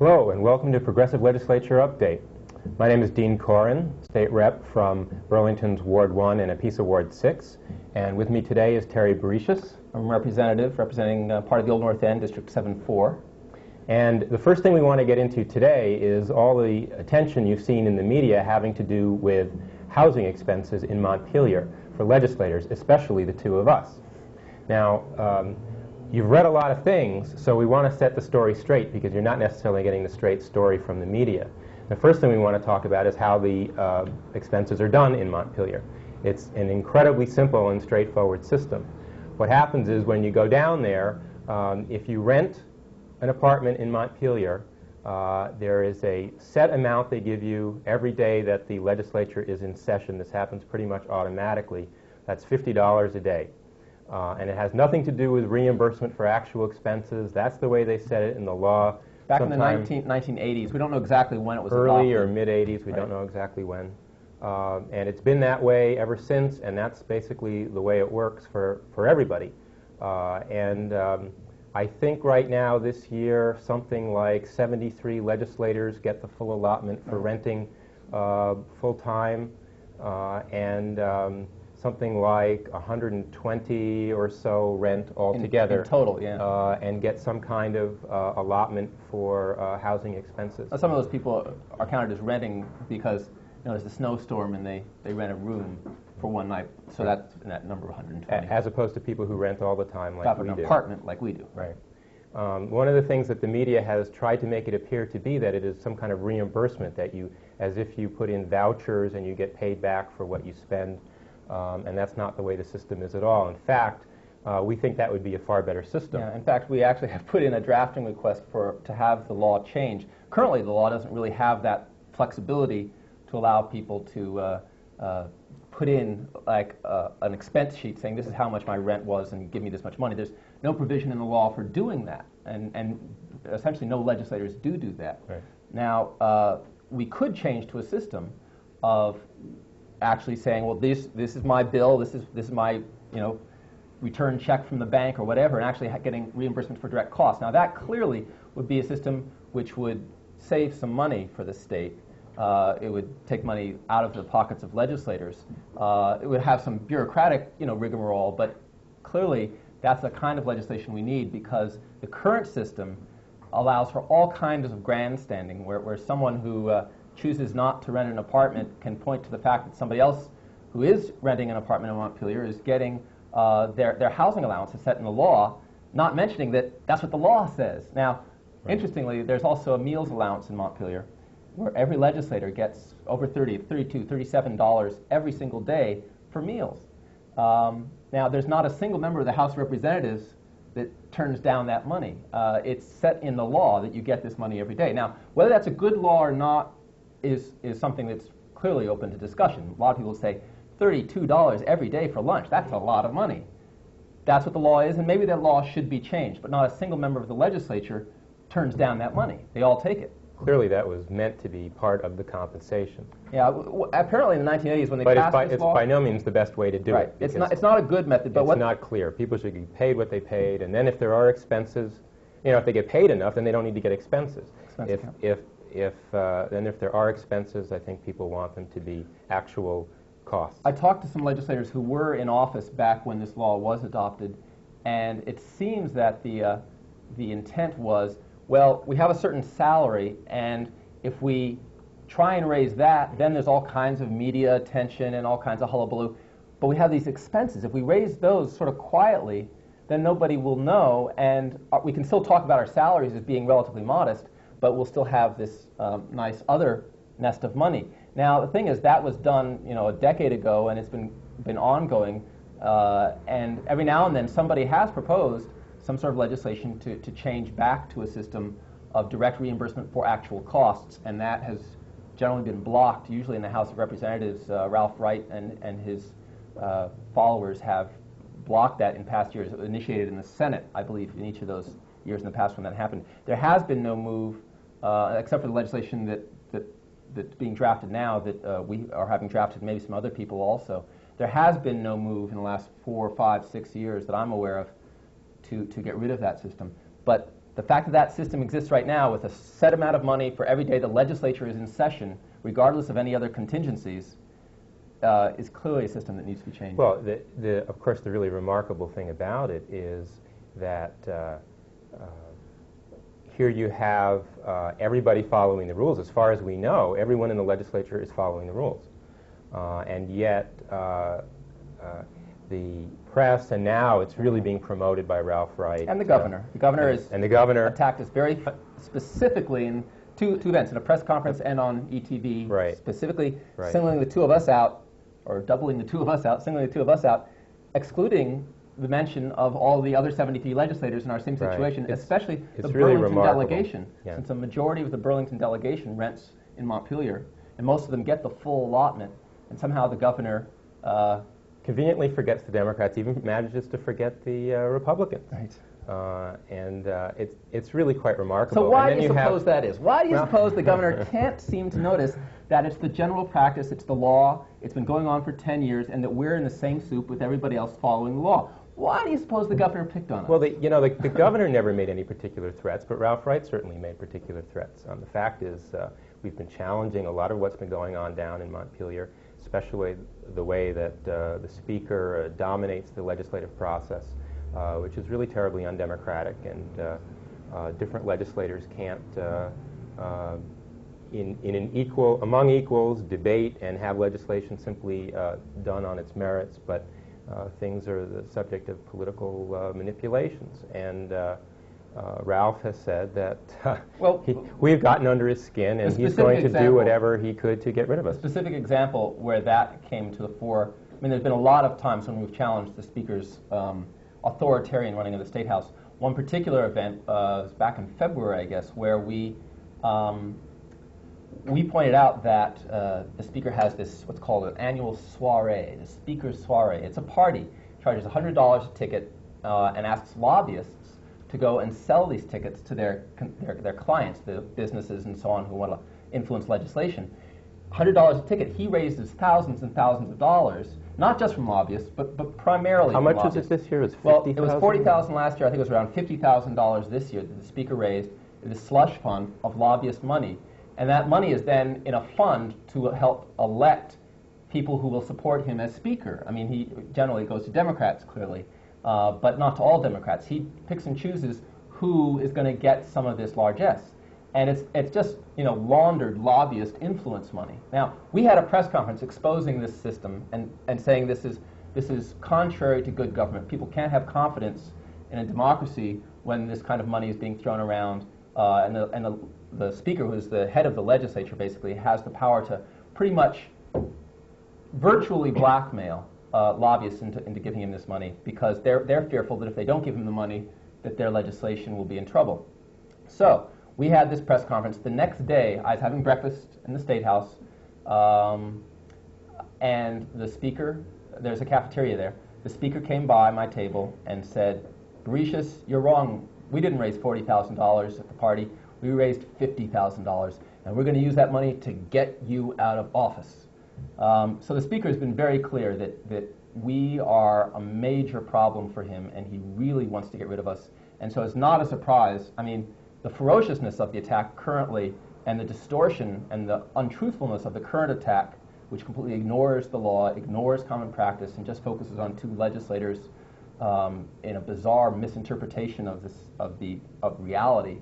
Hello, and welcome to Progressive Legislature Update. My name is Dean Corin, State Rep from Burlington's Ward 1 and a piece of Ward 6. And with me today is Terry Bericius. I'm a representative representing part of the Old North End, District 7-4. And the first thing we want to get into today is all the attention you've seen in the media having to do with housing expenses in Montpelier for legislators, especially the two of us. Now, you've read a lot of things, so we want to set the story straight because you're not necessarily getting the straight story from the media. The first thing we want to talk about is how the expenses are done in Montpelier. It's an incredibly simple and straightforward system. What happens is when you go down there, if you rent an apartment in Montpelier, there is a set amount they give you every day that the legislature is in session. This happens pretty much automatically. That's $50 a day. And it has nothing to do with reimbursement for actual expenses. That's the way they said it in the law. Back in the 1980s, we don't know exactly when it was early adopted. Or mid-80s, we don't know exactly when. And it's been that way ever since, and that's basically the way it works for everybody. I think right now this year something like 73 legislators get the full allotment for renting full-time, and something like 120 or so rent altogether. In total, yeah. And get some kind of allotment for housing expenses. Some of those people are counted as renting because there's a snowstorm and they rent a room for one night, so that's in that number 120. As opposed to people who rent all the time like we do. An apartment like we do. Right. One of the things that the media has tried to make it appear to be that it is some kind of reimbursement, that you, as if you put in vouchers and you get paid back for what you spend. And that's not the way the system is at all. In fact, we think that would be a far better system. Yeah, in fact, we actually have put in a drafting request to have the law change. Currently, the law doesn't really have that flexibility to allow people to put in like an expense sheet saying this is how much my rent was and give me this much money. There's no provision in the law for doing that, and essentially no legislators do that. Right. Now, we could change to a system of actually saying, well, this is my bill, this is my return check from the bank or whatever, and actually getting reimbursement for direct costs. Now that clearly would be a system which would save some money for the state. It would take money out of the pockets of legislators. It would have some bureaucratic rigmarole, but clearly that's the kind of legislation we need because the current system allows for all kinds of grandstanding where someone who chooses not to rent an apartment can point to the fact that somebody else who is renting an apartment in Montpelier is getting their housing allowance is set in the law, not mentioning that that's what the law says. Now, interestingly, there's also a meals allowance in Montpelier where every legislator gets over $30, $32, $37 every single day for meals. Now, there's not a single member of the House of Representatives that turns down that money. It's set in the law that you get this money every day. Now, whether that's a good law or not is something that's clearly open to discussion. A lot of people say $32 every day for lunch. That's a lot of money. That's what the law is, and maybe that law should be changed, but not a single member of the legislature turns down that money. They all take it. Clearly that was meant to be part of the compensation. Yeah, apparently in the 1980s when they passed this law... It's by no means the best way to do it. It's not a good method, but it's not clear. People should get paid what they paid, and then if there are expenses, if they get paid enough, then they don't need to get expenses. If there are expenses, I think people want them to be actual costs. I talked to some legislators who were in office back when this law was adopted, and it seems that the intent was, well, we have a certain salary, and if we try and raise that, then there's all kinds of media attention and all kinds of hullabaloo. But we have these expenses. If we raise those sort of quietly, then nobody will know, and we can still talk about our salaries as being relatively modest, but we'll still have this nice other nest of money. Now, the thing is, that was done a decade ago, and it's been ongoing, and every now and then somebody has proposed some sort of legislation to change back to a system of direct reimbursement for actual costs, and that has generally been blocked, usually in the House of Representatives. Ralph Wright and his followers have blocked that in past years. It was initiated in the Senate, I believe, in each of those years in the past when that happened. There has been no move, except for the legislation that's being drafted now, that we are having drafted, maybe some other people also. There has been no move in the last 4, 5, 6 years that I'm aware of to get rid of that system. But the fact that that system exists right now with a set amount of money for every day the legislature is in session, regardless of any other contingencies, is clearly a system that needs to be changed. Well, of course, the really remarkable thing about it is that here you have everybody following the rules. As far as we know, everyone in the legislature is following the rules. And yet, the press, and now it's really being promoted by Ralph Wright. And the governor. The governor and the governor attacked us very specifically in two events, in a press conference and on ETV, right. specifically Right. singling the two of us out, or doubling the two of us out, singling the two of us out, excluding the mention of all the other 73 legislators in our same situation, Right. especially the really Burlington remarkable. delegation, Yeah. since a majority of the Burlington delegation rents in Montpelier, and most of them get the full allotment, and somehow the governor conveniently forgets the Democrats, even manages to forget the Republicans. Right. It's really quite remarkable. So why And do then you suppose that is? Why do you Well- suppose the governor can't seem to notice that it's the general practice, it's the law, it's been going on for 10 years, and that we're in the same soup with everybody else following the law? Why do you suppose the governor picked on us? Well, the governor never made any particular threats, but Ralph Wright certainly made particular threats. The fact is, we've been challenging a lot of what's been going on down in Montpelier, especially the way that the speaker dominates the legislative process, which is really terribly undemocratic, and different legislators can't, among equals, debate and have legislation simply done on its merits, but things are the subject of political manipulations. And Ralph has said that we've gotten under his skin, and he's going to do whatever he could to get rid of us. A specific example where that came to the fore, I mean, there's been a lot of times when we've challenged the Speaker's authoritarian running of the State House. One particular event was back in February, I guess, where we pointed out that the Speaker has this, what's called an annual soiree, the Speaker's soiree. It's a party, charges $100 a ticket, and asks lobbyists to go and sell these tickets to their clients, the businesses and so on who want to influence legislation. $100 a ticket, he raises thousands and thousands of dollars, not just from lobbyists, but primarily How from much lobbyists. was it this year? It was Well, $50,000? it was $40,000 last year. I think it was around $50,000 this year that the Speaker raised in the slush fund of lobbyist money. And that money is then in a fund to help elect people who will support him as Speaker. I mean, he generally goes to Democrats, clearly, but not to all Democrats. He picks and chooses who is going to get some of this largesse. And it's just, laundered lobbyist influence money. Now, we had a press conference exposing this system and saying this is contrary to good government. People can't have confidence in a democracy when this kind of money is being thrown around, and the Speaker, who's the head of the legislature, basically has the power to pretty much virtually blackmail lobbyists into giving him this money, because they're fearful that if they don't give him the money, that their legislation will be in trouble. So we had this press conference. The next day, I was having breakfast in the State House, and the Speaker, there's a cafeteria there, the Speaker came by my table and said, "Bericius, you're wrong. We didn't raise $40,000 at the party. We raised $50,000, and we're going to use that money to get you out of office." So the Speaker has been very clear that we are a major problem for him, and he really wants to get rid of us. And so it's not a surprise. I mean, the ferociousness of the attack currently, and the distortion and the untruthfulness of the current attack, which completely ignores the law, ignores common practice, and just focuses on two legislators in a bizarre misinterpretation of reality.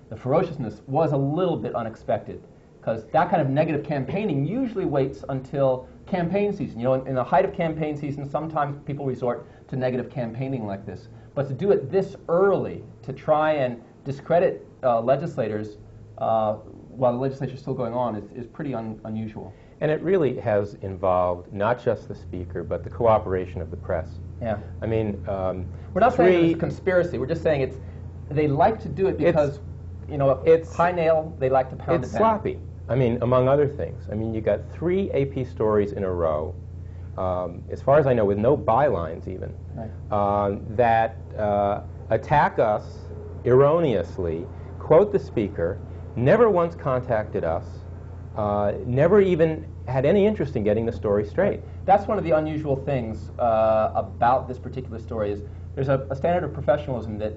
The ferociousness was a little bit unexpected, because that kind of negative campaigning usually waits until campaign season. In the height of campaign season, sometimes people resort to negative campaigning like this. But to do it this early, to try and discredit legislators while the legislature is still going on, is pretty unusual. And it really has involved not just the Speaker, but the cooperation of the press. Yeah. I mean, we're not saying it's a conspiracy. We're just saying they like to do it because, it's high nail, they like to pound it down. It's sloppy. I mean, among other things. I mean, you got 3 AP stories in a row, as far as I know, with no bylines even, right, that attack us erroneously, quote the Speaker, never once contacted us, never even had any interest in getting the story straight. That's one of the unusual things about this particular story is there's a standard of professionalism that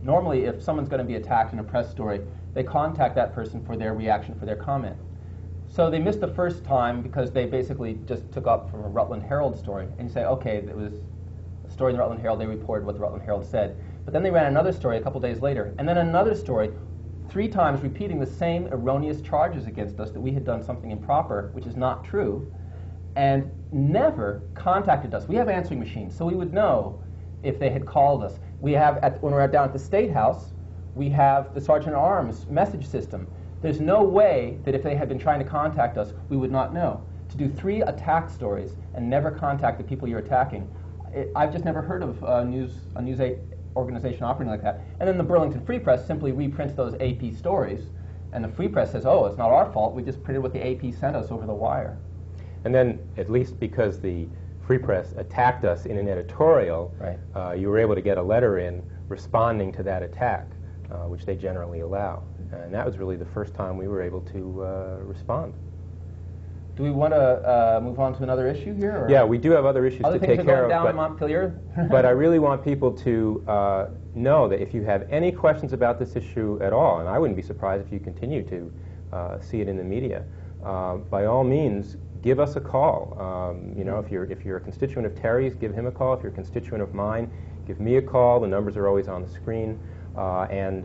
normally if someone's going to be attacked in a press story, they contact that person for their reaction, for their comment. So they missed the first time because they basically just took up from a Rutland Herald story, and you say, okay, it was a story in the Rutland Herald, they reported what the Rutland Herald said. But then they ran another story a couple days later, and then another story, 3 times repeating the same erroneous charges against us that we had done something improper, which is not true, and never contacted us. We have answering machines, so we would know if they had called us. We have, when we're down at the State House, we have the Sergeant at Arms message system. There's no way that if they had been trying to contact us, we would not know. To do 3 attack stories and never contact the people you're attacking, I've just never heard of a News 8 organization operating like that. And then the Burlington Free Press simply reprints those AP stories, and the Free Press says, oh, it's not our fault, we just printed what the AP sent us over the wire. And then, at least because the Free Press attacked us in an editorial, right. You were able to get a letter in responding to that attack, which they generally allow. And that was really the first time we were able to respond. Do we want to move on to another issue here? Or? Yeah, we do have other issues to take care of. Other things are going down in Montpelier? But I really want people to know that if you have any questions about this issue at all, and I wouldn't be surprised if you continue to see it in the media, by all means, give us a call. You know, if you're a constituent of Terry's, give him a call. If you're a constituent of mine, give me a call. The numbers are always on the screen. And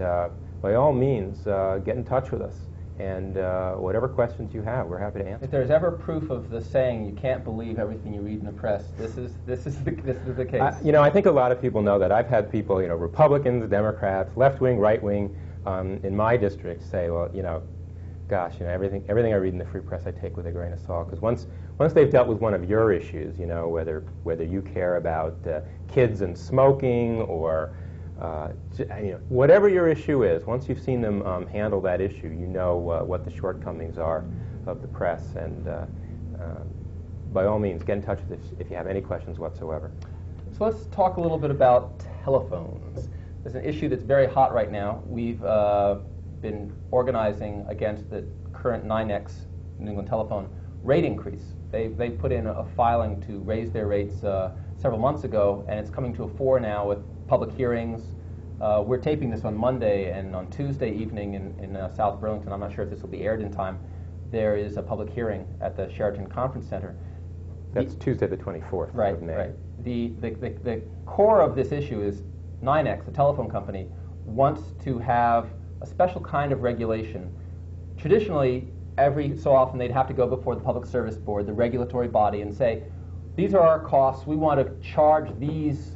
by all means, get in touch with us. And whatever questions you have, we're happy to answer. If there's ever proof of the saying, you can't believe everything you read in the press, this is the case. You know, I think a lot of people know that. I've had people, you know, Republicans, Democrats, left-wing, right-wing, in my district say, well, you know, gosh, you know, everything I read in the Free Press I take with a grain of salt. Because once they've dealt with one of your issues, you know, whether you care about kids and smoking or you know, whatever your issue is, once you've seen them handle that issue, you know what the shortcomings are of the press. And by all means, get in touch with us if you have any questions whatsoever. So let's talk a little bit about telephones. There's an issue that's very hot right now. We've been organizing against the current NYNEX, New England Telephone, rate increase. They put in a filing to raise their rates several months ago, and it's coming to a fore now with public hearings. We're taping this on Monday, and on Tuesday evening in South Burlington, I'm not sure if this will be aired in time, there is a public hearing at the Sheraton Conference Center. That's Tuesday the 24th of May. Right. The core of this issue is NYNEX, the telephone company, wants to have a special kind of regulation. Traditionally, every so often they'd have to go before the Public Service Board, the regulatory body, and say, these are our costs, we want to charge these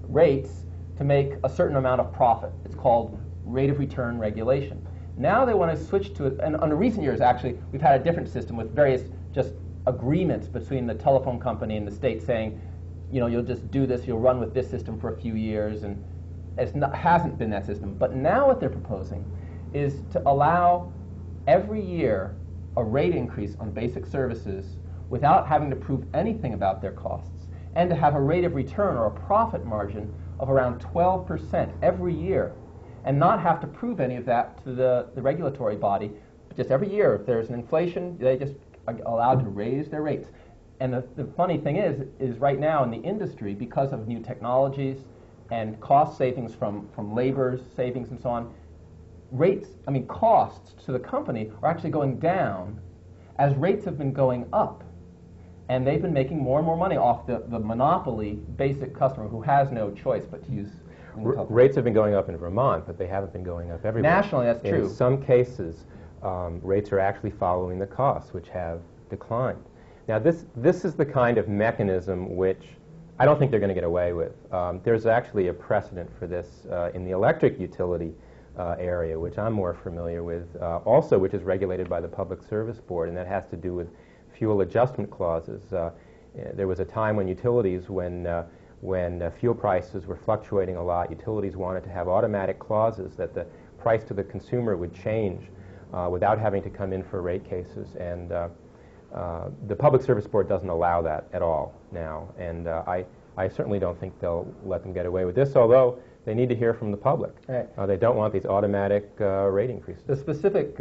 rates to make a certain amount of profit. It's called rate of return regulation. Now they want to switch to it, and in recent years actually, we've had a different system with various just agreements between the telephone company and the state saying, you know, you'll just do this, you'll run with this system for a few years, and hasn't been that system. But now what they're proposing is to allow every year a rate increase on basic services without having to prove anything about their costs, and to have a rate of return or a profit margin of around 12% every year, and not have to prove any of that to the regulatory body. Just every year, if there's an inflation, they just are allowed to raise their rates. And the funny thing is right now in the industry, because of new technologies and cost savings from labor savings and so on, costs to the company are actually going down as rates have been going up. And they've been making more and more money off the monopoly basic customer who has no choice but to use rates have been going up in Vermont, but they haven't been going up everywhere. Nationally, that's true. In some cases, rates are actually following the costs, which have declined. Now, this is the kind of mechanism which I don't think they're going to get away with. There's actually a precedent for this in the electric utility area, which I'm more familiar with, also which is regulated by the Public Service Board, and that has to do with fuel adjustment clauses. There was a time when utilities, when fuel prices were fluctuating a lot, utilities wanted to have automatic clauses that the price to the consumer would change without having to come in for rate cases. And the Public Service Board doesn't allow that at all now. And I certainly don't think they'll let them get away with this, although they need to hear from the public. Right. They don't want these automatic rate increases. The specific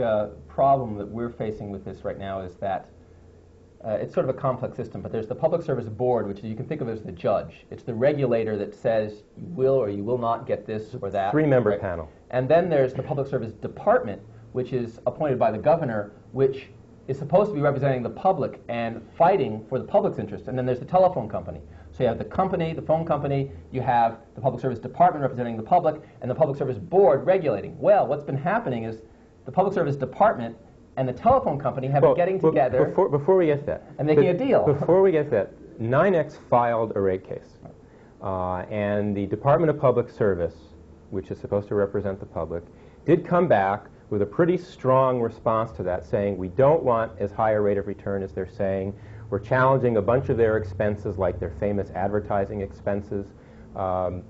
problem that we're facing with this right now is that it's sort of a complex system, but there's the Public Service Board, which you can think of as the judge. It's the regulator that says you will or you will not get this or that. Three-member panel. And then there's the Public Service Department, which is appointed by the governor, which is supposed to be representing the public and fighting for the public's interest. And then there's the telephone company. So you have the company, the phone company, you have the Public Service Department representing the public, and the Public Service Board regulating. Well, what's been happening is the Public Service Department and the telephone company have been getting together before we get to that, and making a deal. Before we get to that, 9X filed a rate case. And the Department of Public Service, which is supposed to represent the public, did come back with a pretty strong response to that, saying we don't want as high a rate of return as they're saying. We're challenging a bunch of their expenses, like their famous advertising expenses. So,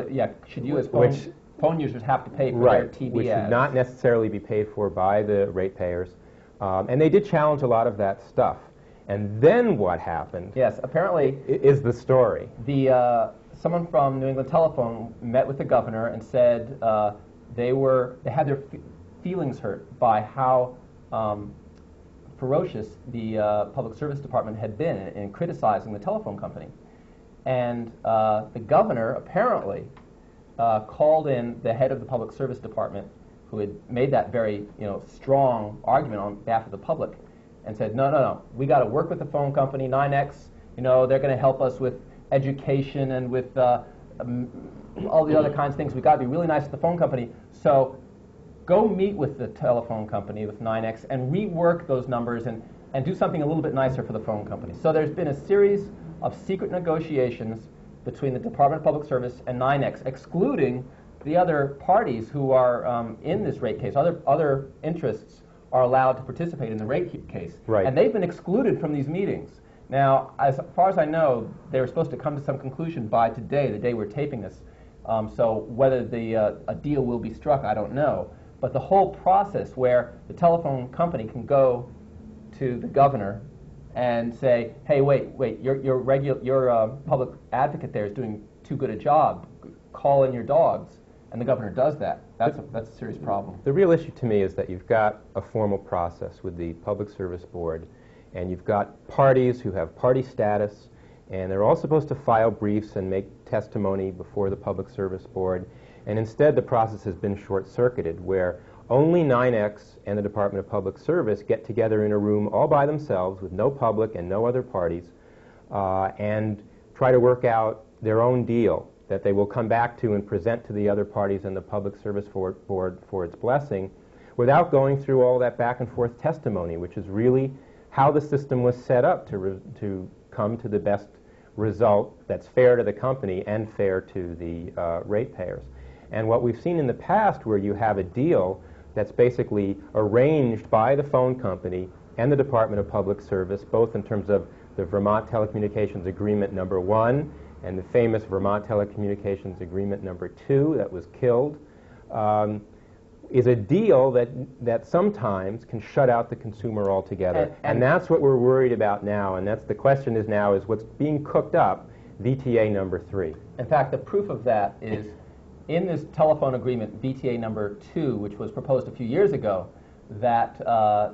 yeah, should you as phone users have to pay for their TV which ads? should not necessarily be paid for by the ratepayers. And they did challenge a lot of that stuff. And then what happened? Yes, apparently is the story. Someone from New England Telephone met with the governor and said they had their feelings hurt by how ferocious the Public Service Department had been in criticizing the telephone company. And the governor apparently called in the head of the Public Service Department, who had made that very strong argument on behalf of the public, and said, no, we got to work with the phone company, 9X, they're going to help us with education and with all the other kinds of things. We got to be really nice to the phone company. So go meet with the telephone company, with 9X, and rework those numbers and do something a little bit nicer for the phone company. So there's been a series of secret negotiations between the Department of Public Service and 9X, excluding the other parties who are in this rate case. Other interests are allowed to participate in the rate case. Right. And they've been excluded from these meetings. Now, as far as I know, they were supposed to come to some conclusion by today, the day we're taping this. So whether a deal will be struck, I don't know. But the whole process where the telephone company can go to the governor and say, hey, wait, your public advocate there is doing too good a job. Call in your dogs. And the governor does that. That's a serious problem. The real issue to me is that you've got a formal process with the Public Service Board, and you've got parties who have party status, and they're all supposed to file briefs and make testimony before the Public Service Board. And instead, the process has been short-circuited, where only 9X and the Department of Public Service get together in a room all by themselves with no public and no other parties and try to work out their own deal that they will come back to and present to the other parties and the Public Service Board for its blessing, without going through all that back and forth testimony, which is really how the system was set up to come to the best result that's fair to the company and fair to the ratepayers. And what we've seen in the past, where you have a deal that's basically arranged by the phone company and the Department of Public Service, both in terms of the Vermont Telecommunications Agreement number 1 and the famous Vermont Telecommunications Agreement number 2 that was killed, is a deal that sometimes can shut out the consumer altogether. And that's what we're worried about now, and that's the question is what's being cooked up, VTA number 3. In fact, the proof of that is in this telephone agreement, VTA number 2, which was proposed a few years ago, that there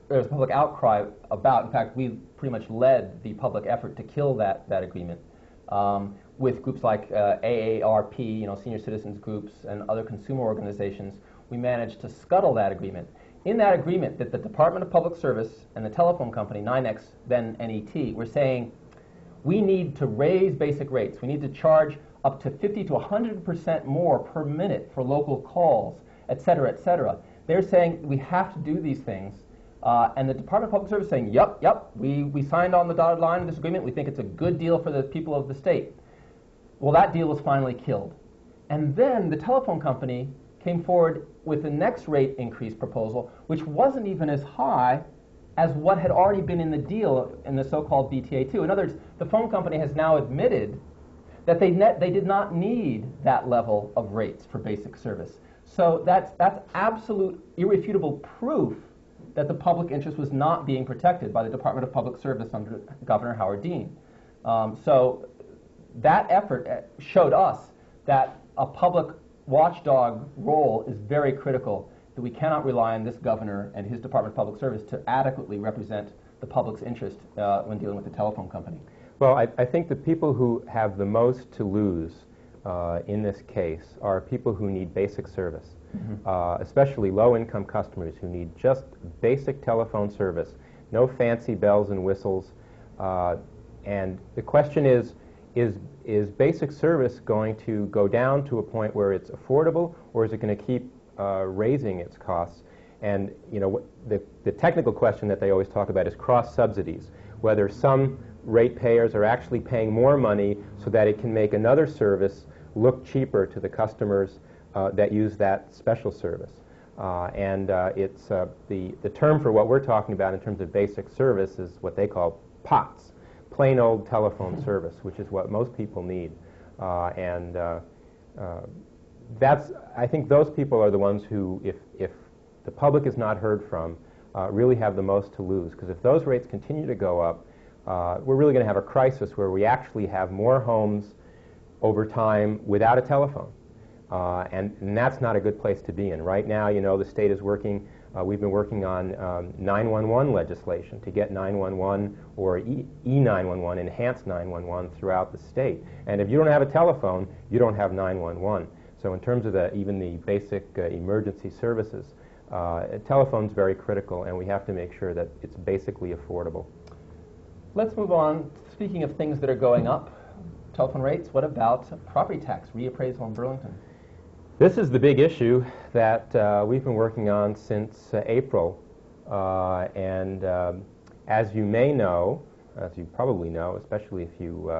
was public outcry about. In fact, we pretty much led the public effort to kill that agreement with groups like AARP, senior citizens groups, and other consumer organizations. We managed to scuttle that agreement. In that agreement, that the Department of Public Service and the telephone company, 9X, then NET, were saying, we need to raise basic rates. We need to charge up to 50 to 100% more per minute for local calls, et cetera, et cetera. They're saying we have to do these things. And the Department of Public Service is saying, yep, we signed on the dotted line in this agreement. We think it's a good deal for the people of the state. Well, that deal was finally killed. And then the telephone company came forward with the next rate increase proposal, which wasn't even as high as what had already been in the deal in the so-called VTA2. In other words, the phone company has now admitted that they did not need that level of rates for basic service. So that's absolute, irrefutable proof that the public interest was not being protected by the Department of Public Service under Governor Howard Dean. So that effort showed us that a public watchdog role is very critical, that we cannot rely on this governor and his Department of Public Service to adequately represent the public's interest when dealing with the telephone company? Well, I think the people who have the most to lose in this case are people who need basic service, especially low-income customers who need just basic telephone service, no fancy bells and whistles. And the question is basic service going to go down to a point where it's affordable, or is it going to keep raising its costs? And you know, the technical question that they always talk about is cross subsidies, whether some ratepayers are actually paying more money so that it can make another service look cheaper to the customers that use that special service. It's the term for what we're talking about in terms of basic service is what they call POTS, plain old telephone service, which is what most people need. I think those people are the ones who, if the public is not heard from, really have the most to lose. Because if those rates continue to go up, we're really going to have a crisis where we actually have more homes over time without a telephone. And that's not a good place to be in. Right now, you know, the state is working, we've been working on 911 legislation to get 911 or E911, enhanced 911 throughout the state. And if you don't have a telephone, you don't have 911. So in terms of even the basic emergency services, telephone's very critical, and we have to make sure that it's basically affordable. Let's move on. Speaking of things that are going up, telephone rates, what about property tax reappraisal in Burlington? This is the big issue that we've been working on since April. As you may know, as you probably know, especially if you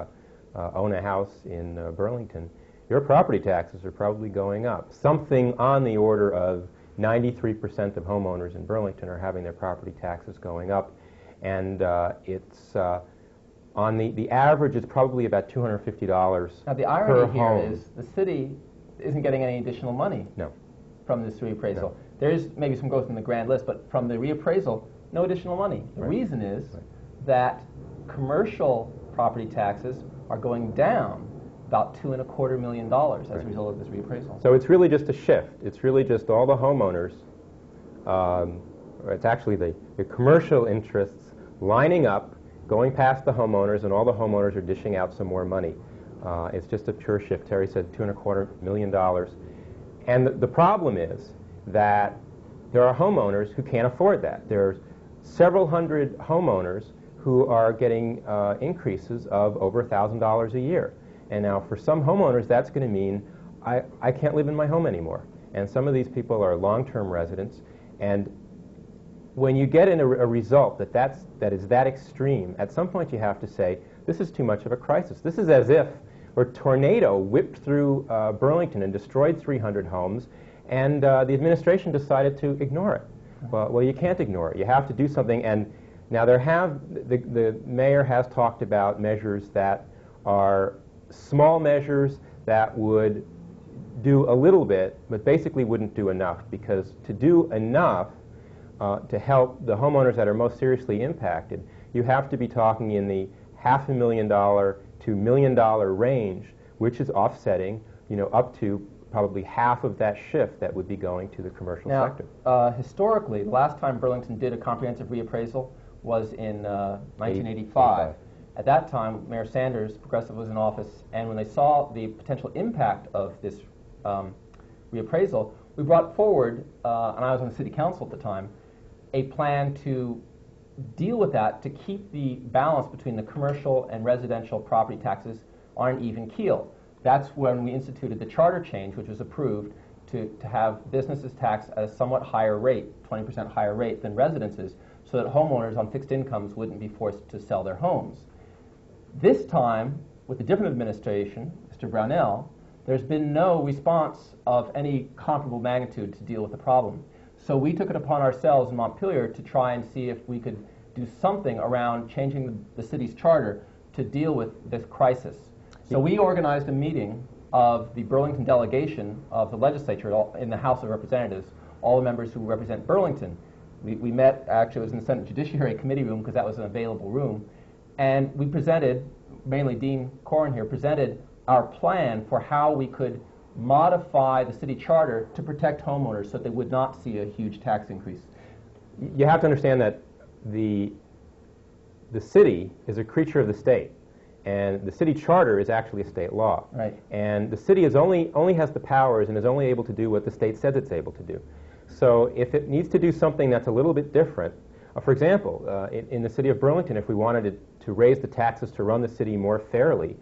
own a house in Burlington, your property taxes are probably going up. Something on the order of 93% of homeowners in Burlington are having their property taxes going up. And it's on the average, it's probably about $250 Now the irony here home. is the city isn't getting any additional money from this reappraisal. No. There's maybe some growth in the grand list, but from the reappraisal, no additional money. The reason is that commercial property taxes are going down about $2.25 million as a result of this reappraisal. So it's really just a shift. It's really just all the homeowners, or it's actually the commercial interests lining up, going past the homeowners, and all the homeowners are dishing out some more money. It's just a pure shift. Terry said $2.25 million. And the problem is that there are homeowners who can't afford that. There's several hundred homeowners who are getting increases of over $1,000 a year. And now for some homeowners, that's going to mean I can't live in my home anymore. And some of these people are long-term residents. And when you get in a result that is that extreme, at some point you have to say, this is too much of a crisis. This is as if a tornado whipped through Burlington and destroyed 300 homes, and the administration decided to ignore it. Well, you can't ignore it. You have to do something. And now the mayor has talked about measures that are small measures that would do a little bit, but basically wouldn't do enough, because to do enough to help the homeowners that are most seriously impacted, you have to be talking in the $500,000 to $1 million range, which is offsetting, you know, up to probably half of that shift that would be going to the commercial sector. Historically, the last time Burlington did a comprehensive reappraisal was in 1985. At that time, Mayor Sanders, progressive, was in office, and when they saw the potential impact of this reappraisal, we brought forward, and I was on the city council at the time, a plan to deal with that, to keep the balance between the commercial and residential property taxes on an even keel. That's when we instituted the charter change, which was approved to have businesses taxed at a somewhat higher rate, 20% higher rate than residences, so that homeowners on fixed incomes wouldn't be forced to sell their homes. This time, with a different administration, Mr. Brownell, there's been no response of any comparable magnitude to deal with the problem. So we took it upon ourselves in Montpelier to try and see if we could do something around changing the city's charter to deal with this crisis. So we organized a meeting of the Burlington delegation of the legislature in the House of Representatives, all the members who represent Burlington. We met, actually it was in the Senate Judiciary Committee room because that was an available room, and we presented, mainly Dean Corrin here, presented our plan for how we could modify the city charter to protect homeowners so that they would not see a huge tax increase. You have to understand that the city is a creature of the state, and the city charter is actually a state law. Right. And the city is only has the powers and is only able to do what the state says it's able to do. So if it needs to do something that's a little bit different, for example, in the city of Burlington, if we wanted to raise the taxes to run the city more fairly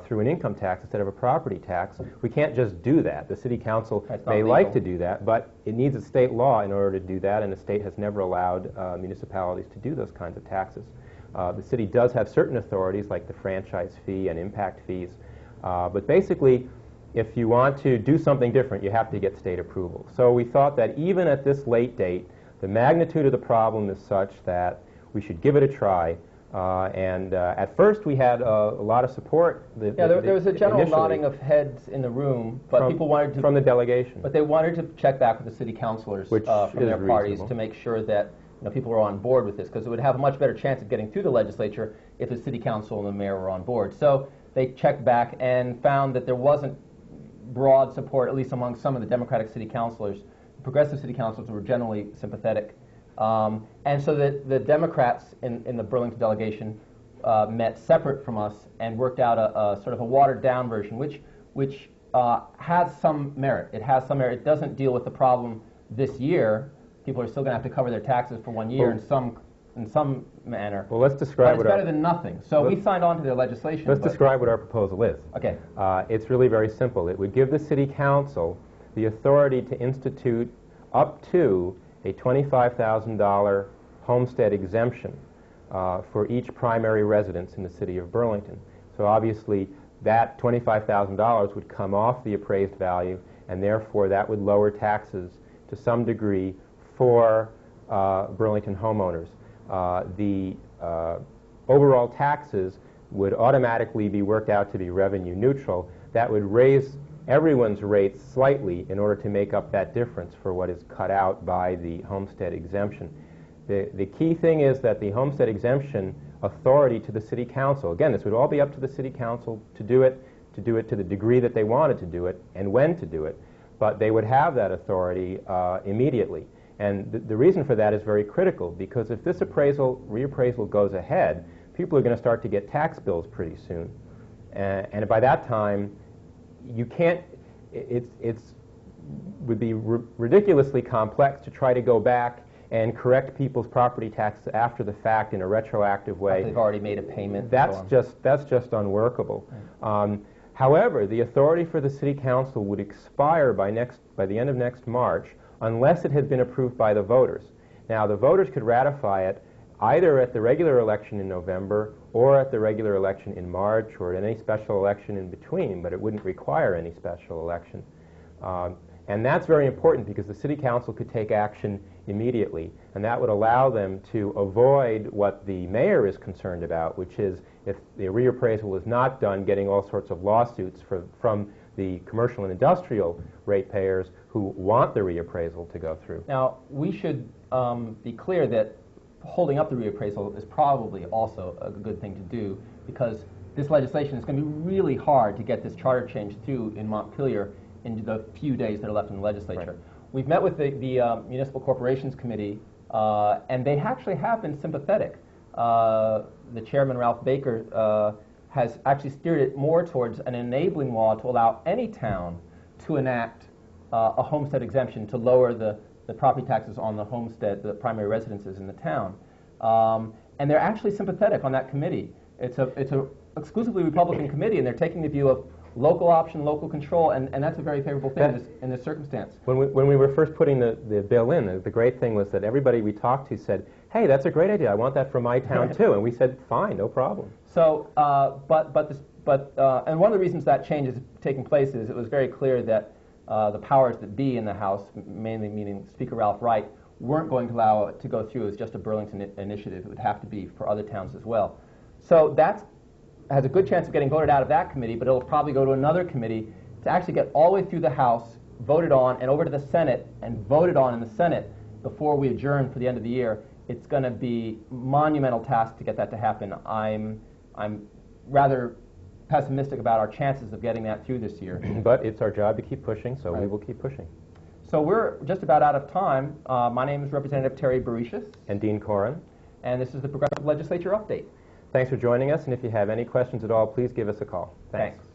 through an income tax instead of a property tax, we can't just do that. The city council may like to do that, but it needs a state law in order to do that, and the state has never allowed municipalities to do those kinds of taxes. The city does have certain authorities like the franchise fee and impact fees, but basically if you want to do something different, you have to get state approval. So we thought that even at this late date, the magnitude of the problem is such that we should give it a try. At first we had a lot of support. There was a general nodding of heads in the room, but people wanted to... From the delegation. But they wanted to check back with the city councilors from their parties to make sure that people were on board with this, because it would have a much better chance of getting through the legislature if the city council and the mayor were on board. So they checked back and found that there wasn't broad support, at least among some of the Democratic city councilors. Progressive city councilors were generally sympathetic. And so the Democrats in the Burlington delegation met separate from us and worked out a sort of a watered-down version, which has some merit. It has some merit. It doesn't deal with the problem this year. People are still going to have to cover their taxes for 1 year in some manner. Well, let's describe but it's better than nothing. So we signed on to their legislation. Let's describe what our proposal is. Okay. It's really very simple. It would give the city council the authority to institute up to a $25,000 homestead exemption for each primary residence in the city of Burlington. So obviously that $25,000 would come off the appraised value, and therefore that would lower taxes to some degree for Burlington homeowners. The overall taxes would automatically be worked out to be revenue neutral. That would raise everyone's rates slightly in order to make up that difference for what is cut out by the homestead exemption. The key thing is that the homestead exemption authority to the city council, again, this would all be up to the city council to do it to the degree that they wanted to do it and when to do it, but they would have that authority immediately. And the reason for that is very critical, because if this reappraisal goes ahead, people are going to start to get tax bills pretty soon. And by that time, you can't, it's would be ridiculously complex to try to go back and correct people's property taxes after the fact in a retroactive way. They've already made a payment. That's just unworkable. Right. However, the authority for the city council would expire by the end of next March unless it had been approved by the voters. Now, the voters could ratify it either at the regular election in November or at the regular election in March or at any special election in between, but it wouldn't require any special election. And that's very important because the city council could take action immediately, and that would allow them to avoid what the mayor is concerned about, which is if the reappraisal is not done, getting all sorts of lawsuits from the commercial and industrial ratepayers who want the reappraisal to go through. Now, we should be clear that holding up the reappraisal is probably also a good thing to do, because this legislation is going to be really hard to get this charter change through in Montpelier in the few days that are left in the legislature. Right. We've met with the Municipal Corporations Committee, and they actually have been sympathetic. The chairman, Ralph Baker, has actually steered it more towards an enabling law to allow any town to enact a homestead exemption to lower the property taxes on the homestead, the primary residences in the town. And they're actually sympathetic on that committee. It's a exclusively Republican committee, and they're taking the view of local option, local control, and that's a very favorable thing in this circumstance. When we were first putting the bill in, the great thing was that everybody we talked to said, hey, that's a great idea, I want that for my town too, and we said, fine, no problem. So, and one of the reasons that change is taking place is it was very clear that the powers that be in the House, mainly meaning Speaker Ralph Wright, weren't going to allow it to go through as just a Burlington initiative. It would have to be for other towns as well. So that has a good chance of getting voted out of that committee, but it'll probably go to another committee to actually get all the way through the House, voted on, and over to the Senate, and voted on in the Senate before we adjourn for the end of the year. It's going to be a monumental task to get that to happen. I'm rather pessimistic about our chances of getting that through this year. But it's our job to keep pushing, so we Right. will keep pushing. So we're just about out of time. My name is Representative Terry Bericius, And Dean Corin, and this is the Progressive Legislature Update. thanks for joining us, and if you have any questions at all, please give us a call. Thanks.